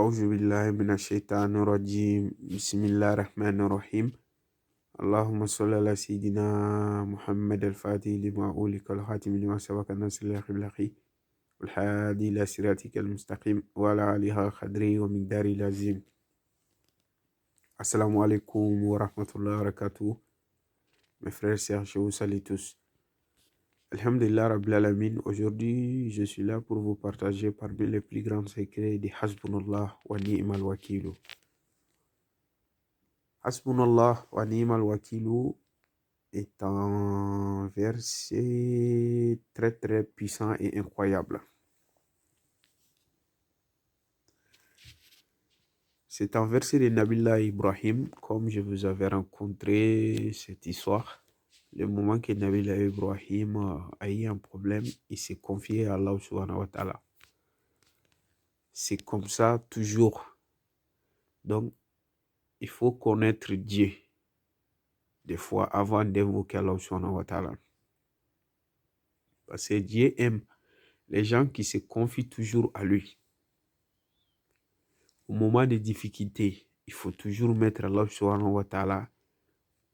أعوذ بالله من الشيطان الرجيم بسم الله الرحمن الرحيم اللهم صل على سيدنا محمد الفاتح لما أولك الخاتم لما سبق الناصر الحق بالحق والهادي إلى صراطك المستقيم وعلى آله قدره ومقداره العظيم. Assalamu alaikum wa rahmatullahi wa barakatuh. Mes frères et sœurs, je vous salue tous. Alhamdulillah Rabbil Alamin. Aujourd'hui, je suis là pour vous partager parmi les plus grands secrets de Hasbunallah wa ni'mal wakilu. Hasbunallah wa ni'mal wakilu est un verset très très puissant et incroyable. C'est un verset de Nabillah Ibrahim, comme je vous avais rencontré cette histoire. Le moment que Nabillah Ibrahim a eu un problème, il s'est confié à Allah subhanahu wa ta'ala. C'est comme ça toujours. Donc, il faut connaître Dieu, des fois, avant d'invoquer Allah subhanahu wa ta'ala. Parce que Dieu aime les gens qui se confient toujours à lui. Au moment des difficultés, il faut toujours mettre Allah subhanahu wa ta'ala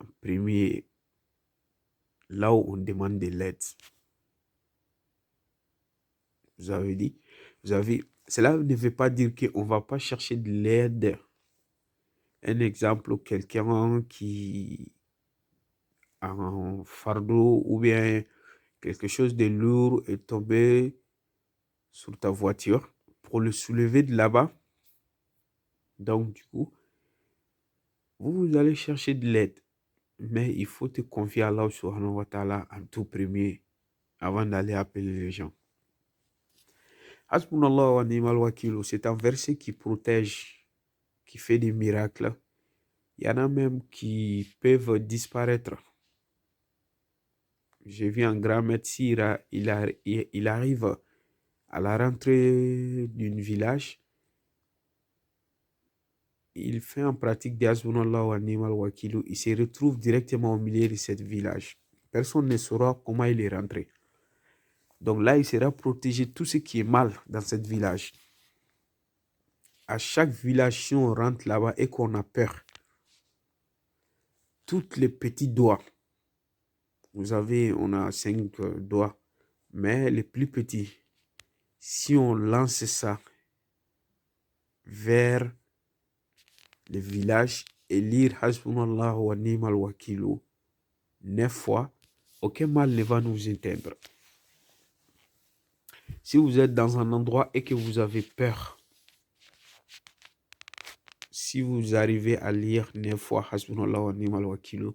en premier, là où on demande de l'aide. Vous avez dit, cela ne veut pas dire qu'on ne va pas chercher de l'aide. Un exemple, quelqu'un qui a un fardeau ou bien quelque chose de lourd est tombé sur ta voiture pour le soulever de là-bas. Donc, du coup, vous allez chercher de l'aide. Mais il faut te confier à Allah subhanahu wa ta'ala en tout premier avant d'aller appeler les gens. Hasbunallah wa ni'mal wakilu, c'est un verset qui protège, qui fait des miracles. Il y en a même qui peuvent disparaître. J'ai vu un grand médecin, il arrive à la rentrée d'un village. Il fait en pratique de Hasbunallah wa ni'mal wakilu. Il se retrouve directement au milieu de ce village. Personne ne saura comment il est rentré. Donc là, il sera protégé tout ce qui est mal dans ce village. À chaque village, si on rentre là-bas et qu'on a peur, tous les petits doigts, vous savez, on a 5 doigts, mais les plus petits, si on lance ça vers le village et lire Hasbunallah wa ni'mal wakilu 9 fois, aucun mal ne va nous atteindre. Si vous êtes dans un endroit et que vous avez peur, si vous arrivez à lire 9 fois Hasbunallah wa ni'mal wakilu,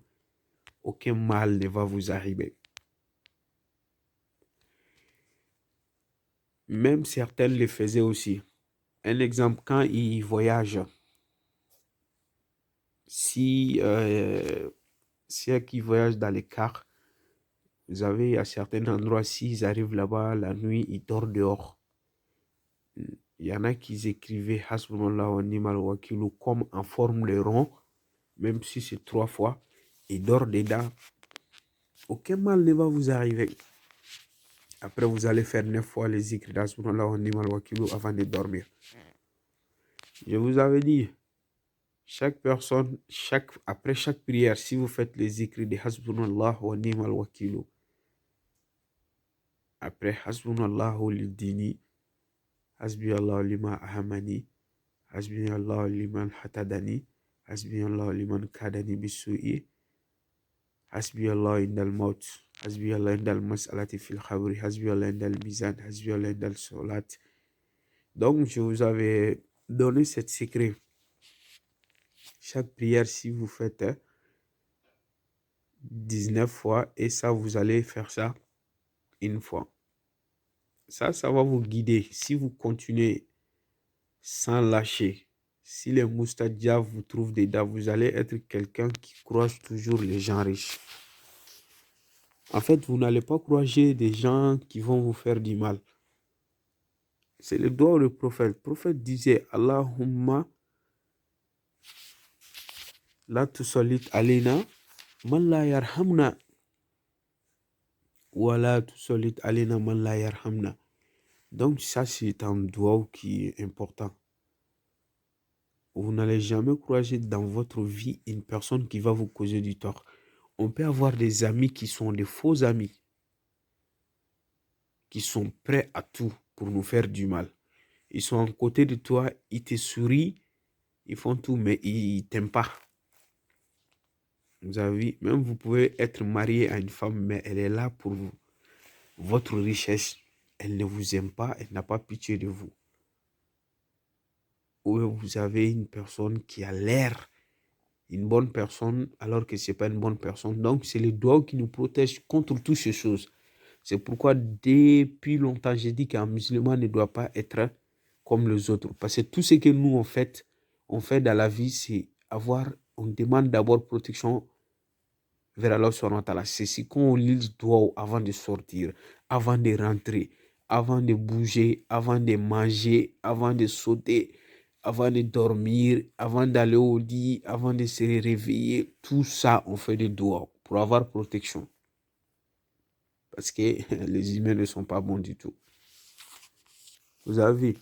aucun mal ne va vous arriver. Même certains le faisaient aussi. Un exemple, quand ils voyagent, si ceux qui voyagent dans les cars, vous avez à certains endroits, s'ils arrivent là-bas la nuit, ils dorment dehors. Il y en a qui écrivaient Hasbunallah wa ni'mal wakilu comme en forme de rond, même si c'est 3 fois, ils dorment dedans. Aucun mal ne va vous arriver. Après, vous allez faire 9 fois les zikr d'Hasbunallah wa ni'mal wakilu avant de dormir. Je vous avais dit, chaque personne, après chaque prière, si vous faites les zikr de Hasbunallah wa ni'mal wakilu, après Hasbunallahu lidini, Hasbi Allah liman ahamani, Hasbi Allah liman hatadani, Hasbi Allah liman kadani bisu'i, Hasbi Allah indal maut, Hasbi Allah indal mas'alati fil khabri, Hasbi Allah indal mizan, Hasbi Allah indal solat. Donc, je vous avais donné cet secret. Chaque prière, si vous faites 19 fois, et ça, vous allez faire ça une fois. Ça va vous guider. Si vous continuez sans lâcher, si les moustadjas vous trouvent dedans, vous allez être quelqu'un qui croise toujours les gens riches. En fait, vous n'allez pas croiser des gens qui vont vous faire du mal. C'est le doigt du prophète. Le prophète disait, Allahumma la tusallit alina man la yarhamna wa la tusallit alina man la yarhamna. Donc ça, c'est un doigt qui est important. Vous n'allez jamais croiser dans votre vie une personne qui va vous causer du tort. On peut avoir des amis qui sont des faux amis, qui sont prêts à tout pour nous faire du mal. Ils sont à côté de toi, ils te sourient, ils font tout, mais ils t'aiment pas. Vous avez vu, même vous pouvez être marié à une femme, mais elle est là pour vous. Votre richesse, elle ne vous aime pas, elle n'a pas pitié de vous. Ou vous avez une personne qui a l'air une bonne personne alors que ce n'est pas une bonne personne. Donc, c'est le doigt qui nous protège contre toutes ces choses. C'est pourquoi depuis longtemps, j'ai dit qu'un musulman ne doit pas être comme les autres. Parce que tout ce que nous, on fait dans la vie, c'est on demande d'abord protection vers Allah subhanahu wa ta'ala. C'est ce qu'on lit le doigt avant de sortir, avant de rentrer, avant de bouger, avant de manger, avant de sauter, avant de dormir, avant d'aller au lit, avant de se réveiller. Tout ça, on fait des doigts pour avoir protection. Parce que les humains ne sont pas bons du tout. Vous avez vu.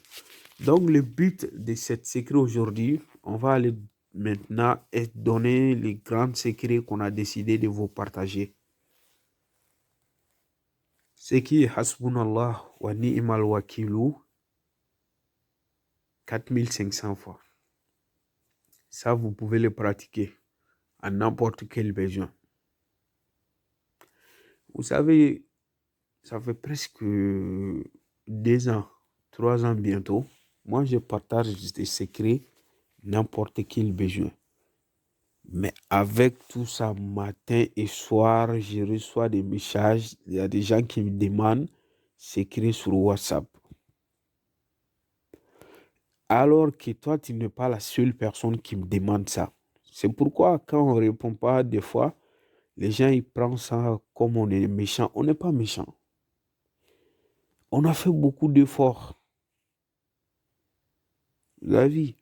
Donc, le but de cette secret aujourd'hui, on va aller maintenant donner les grands secrets qu'on a décidé de vous partager. C'est qui est Hasbunallah wa ni'mal wakilu 4500 fois. Ça, vous pouvez le pratiquer à n'importe quel besoin. Vous savez, ça fait presque 2 ans, 3 ans bientôt. Moi, je partage des secrets n'importe quel besoin. Mais avec tout ça, matin et soir, je reçois des messages. Il y a des gens qui me demandent secrets sur WhatsApp. Alors que toi, tu n'es pas la seule personne qui me demande ça. C'est pourquoi quand on ne répond pas, des fois, les gens ils prennent ça comme on est méchant. On n'est pas méchant. On a fait beaucoup d'efforts. La vie.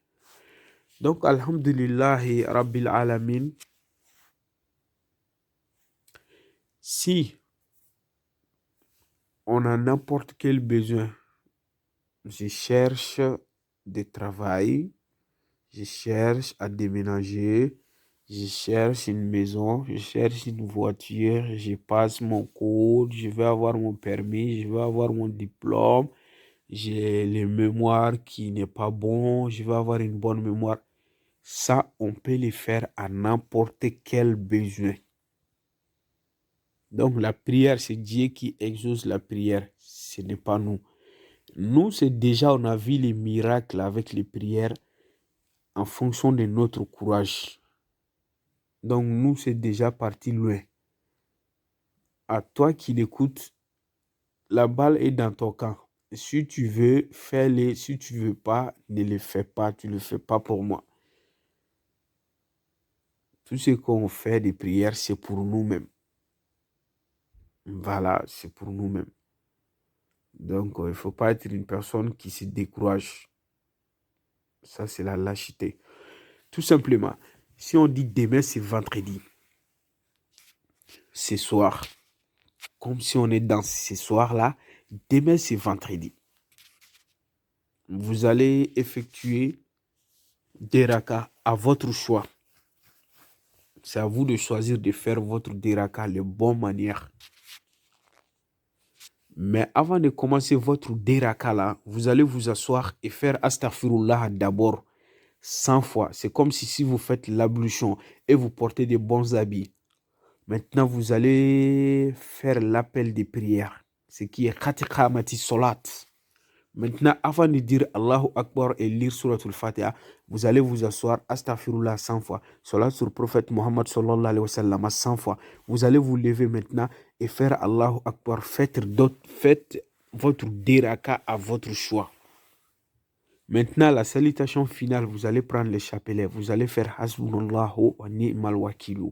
Donc, alhamdulillahi rabbil alamin. Si on a n'importe quel besoin, je cherche de travail, je cherche à déménager, je cherche une maison, je cherche une voiture, je passe mon code, je vais avoir mon permis, je vais avoir mon diplôme, j'ai le mémoire qui n'est pas bon, je vais avoir une bonne mémoire. Ça, on peut le faire à n'importe quel besoin. Donc la prière, c'est Dieu qui exauce la prière, ce n'est pas nous. Nous, c'est déjà, on a vu les miracles avec les prières en fonction de notre courage. Donc nous, c'est déjà parti loin. À toi qui l'écoutes, la balle est dans ton camp. Si tu veux, fais-le. Si tu veux pas, ne le fais pas. Tu ne le fais pas pour moi. Tout ce qu'on fait des prières, c'est pour nous-mêmes. Voilà, c'est pour nous-mêmes. Donc, il ne faut pas être une personne qui se décourage. Ça, c'est la lâcheté. Tout simplement, si on dit demain, c'est vendredi. Ce soir, comme si on est dans ce soir-là, demain, c'est vendredi. Vous allez effectuer des rakas à votre choix. C'est à vous de choisir de faire votre déraka de bonne manière. Mais avant de commencer votre déraka là, vous allez vous asseoir et faire astaghfirullah d'abord 100 fois. C'est comme si vous faites l'ablution et vous portez des bons habits. Maintenant, vous allez faire l'appel des prières. Ce qui est Khatika Mati Solat. Maintenant, avant de dire Allahu Akbar et lire Suratul Fatiha, vous allez vous asseoir, astaghfirullah 100 fois, salat sur le prophète Muhammad sallallahu alayhi wa sallam 100 fois. Vous allez vous lever maintenant et faire Allahu Akbar. Faites votre déraka à votre choix. Maintenant, la salutation finale, vous allez prendre le chapelet. Vous allez faire Hasbunallahu wa ni'mal wakilu.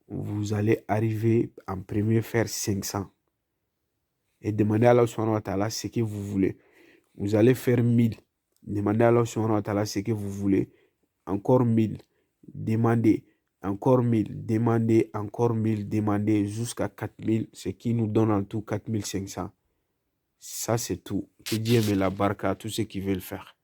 Vous allez arriver en premier faire 500. Et demandez à Allah subhanahu wa ta'ala ce que vous voulez. Vous allez faire 1000. Demandez à Allah subhanahu wa ta'ala ce que vous voulez. Encore 1000. Demandez. Encore 1000. Demandez. Encore 1000. Demandez jusqu'à 4000. Ce qui nous donne en tout 4500. Ça, c'est tout. Que Dieu me la barque à tous ceux qui veulent le faire.